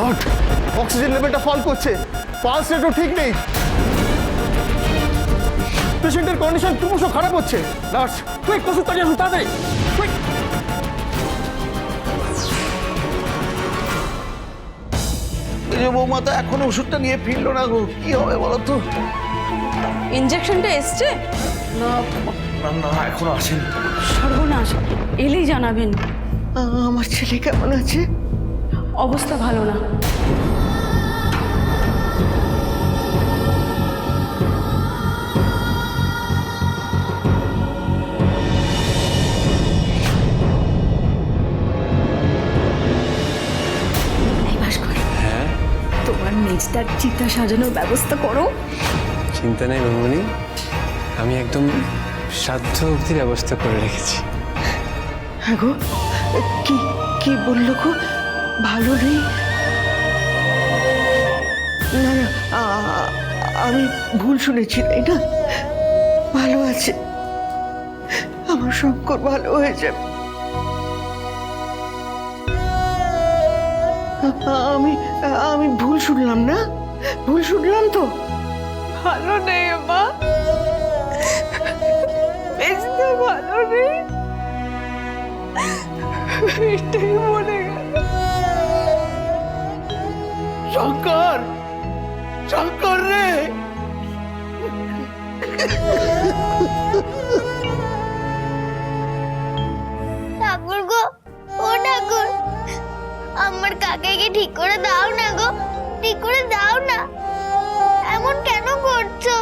God, oxygen লেভেলটা ফল করছে, pulse রেটও ঠিক নেই, পেশেন্টের কন্ডিশন ক্রমশ খারাপ হচ্ছে। নার্স, কুইক ওষুধ তাড়িয়ে আসুন, তাড়াতাড়ি কুইক। বৌমা তো এখনো ওষুধটা নিয়ে ফিরলো না গো, কি হবে বলো তো? ইনজেকশনটা এসছে? না না না, এখনো আসেনি। সর্বনাশ, এলেই জানাবেন। আমার ছেলে কেমন আছে? অবস্থা ভালো না। তোমার মেজদার চিতা সাজানোর ব্যবস্থা করো। চিন্তা নেই মামনি, আমি একদম সাধ্য অবধি ব্যবস্থা করে রেখেছি। হ্যাঁ গো, কি কি বললো গো? ভালো নেই? না না, আমি ভুল শুনেছি তাই না? ভালো আছে, আমার শঙ্কর ভালো হয়ে যাবে। আমি আমি ভুল শুনলাম না? ভুল শুনলাম তো? ভালো নেই মা, মেজদা ভালো নেই, এটাই মনে গেল। শঙ্কর, শঙ্কর রে! ঠাকুর গো, ও ঠাকুর, আমার কাকাকে ঠিক করে দাও না গো, ঠিক করে দাও না। এমন কেন করছো?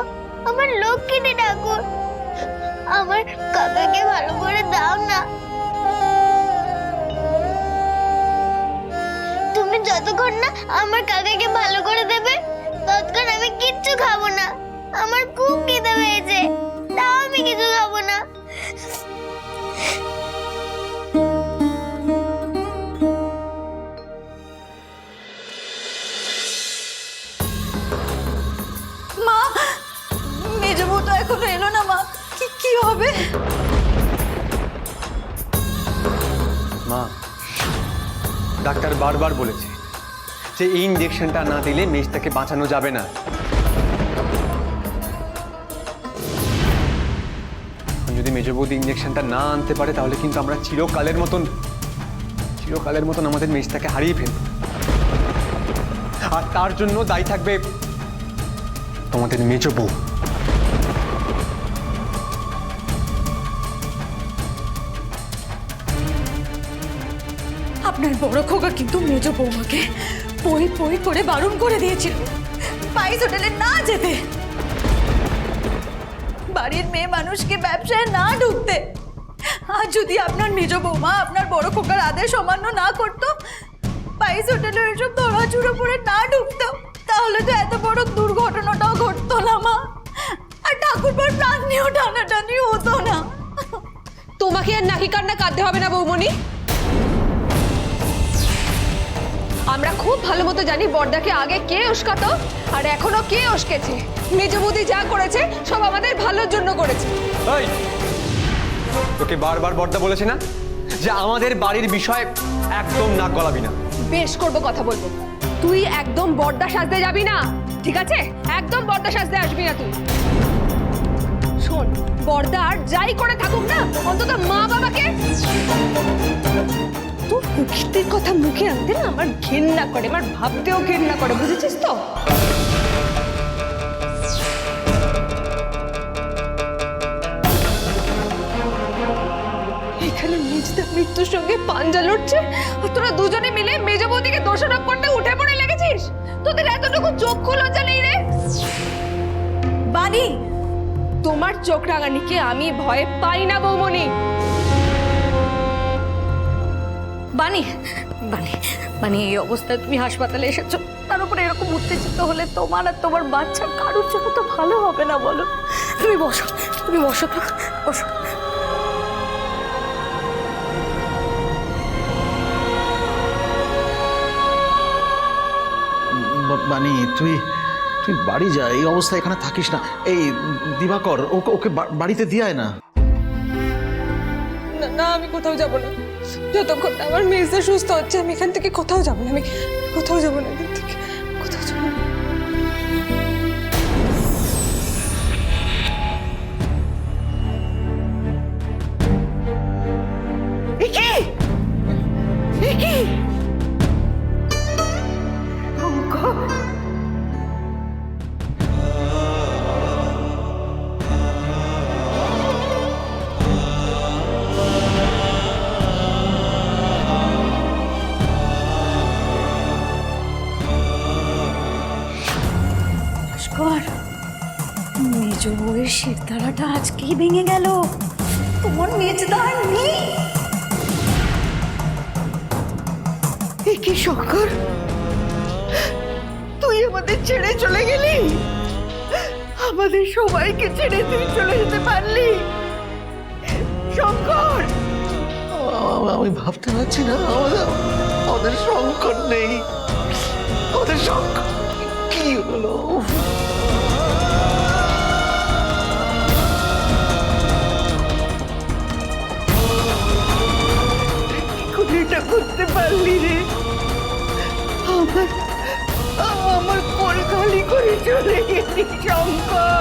আমার লক্ষ্মী ঠাকুর, আমার কাকাকে ভালো করে দাও না। তুমি যতক্ষণ না আমার কাকাকে ভালো করে দেবে ততক্ষণ আমি কিচ্ছু খাবো না। আমার খুব খিদে পেয়েছে, তাও আমি কিছু খাবো না। মা, মেজবু তো এখনো এলো না। মা, কি হবে? মা, ডাক্তার বারবার বলেছে যে এই ইঞ্জেকশনটা না দিলে মেজটাকে বাঁচানো যাবে না। যদি মেজ বৌদি ইঞ্জেকশনটা না আনতে পারে তাহলে কিন্তু আমরা চিরকালের মতন আমাদের মেজটাকে হারিয়ে ফেলব, আর তার জন্য দায়ী থাকবে তোমাদের মেজ বউ। আপনার বড় খোকা কিন্তু মেজ বৌমাকে পই পই করে বারণ করে দিয়েছিল স্পাইস হোটেলে না যেতে, বাড়ির মেয়ে মানুষকে ব্যবসায় না ঢুকতে। আর যদি আপনার মেজ বৌমা আপনার বড় খোকার আদেশ অমান্য না করতো, স্পাইস হোটেলে এসব ধরাচুরো পরে না ঢুকতো, তাহলে তো এত বড় দুর্ঘটনাটাও ঘটতো না মা, আর ঠাকুরপার প্রাণ নিয়েও টানাটানি হতো না। তোমাকে আর নাকি কান্না কাঁদতে হবে না বৌমনি। আমরা খুব ভালো মতো জানি বড়দাকে আগে কে উস্কাতো আর এখনো কে উস্কেছে। মেজ বৌদি যা করেছে সব আমাদের ভালোর জন্য করেছে। এই, তোকে বারবার বড়দা বলেছে না যে আমাদের বাড়ির বিষয়ে একদম নাক গলাবি না? বেশ করবো, কথা বলবো। তুই একদম বড়দা সাজতে যাবি না, ঠিক আছে? একদম বড়দা সাজতে আসবি না তুই। শোন, বড়দা আর যাই করে থাকুক না, অন্তত মা বাবাকে তোর প্রকৃতির কথা মুখে আনতে না আমার ঘেন্না করে, আমার ভাবতেও ঘেন্না করে, বুঝেছিস তো? এখানে মেজদা মৃত্যুর সঙ্গে পাঞ্জা লড়ছে আর তোরা দুজনে মিলে মেজ বৌদিকে দোষারোপ করতে উঠে পড়ে লেগেছিস। তোদের এতটুকু চক্ষু লজ্জা নেই রে? বানি, তোমার চোখ রাঙানিকে আমি ভয় পাই না বৌমনি। বানি, বানি, বানি, এই অবস্থায় তুমি হাসপাতালে এসেছো, তার উপরে এরকম উত্তেজিত হলে তোমার আর তোমার বাচ্চা কারোর জন্য তো ভালো হবে না, বলো? তুমি বসো, তুমি বসো তো, বসো। বানি, তুই তুই বাড়ি যা, এই অবস্থায় এখানে থাকিস না। এই দিবাকর, ওকে ওকে বাড়িতে দিয়ে আয় না। না, আমি কোথাও যাব না। যতক্ষণ না আমার মেজদা সুস্থ হচ্ছে আমি এখান থেকে কোথাও যাব না। আমি কোথাও যাবো না এখান থেকে, কোথাও যাবো না। একি একি শঙ্কর, ভাস্কর, মেজ বউয়ের শিরদাঁড়াটা আজকেই ভেঙে গেল। তোমার মেজদা আর নেই। একি শঙ্কর, তুই আমাদের ছেড়ে চলে গেলি, আমাদের সবাইকে ছেড়ে তুই চলে যেতে পারলি শঙ্কর। আমি ভাবতে পারছি না, আমাদের শঙ্কর নেই, আমাদের শঙ্কর কি হলো? তুই এটা করতে পারলি রে? আমার কোল খালি করে চলে গেলি শঙ্কর।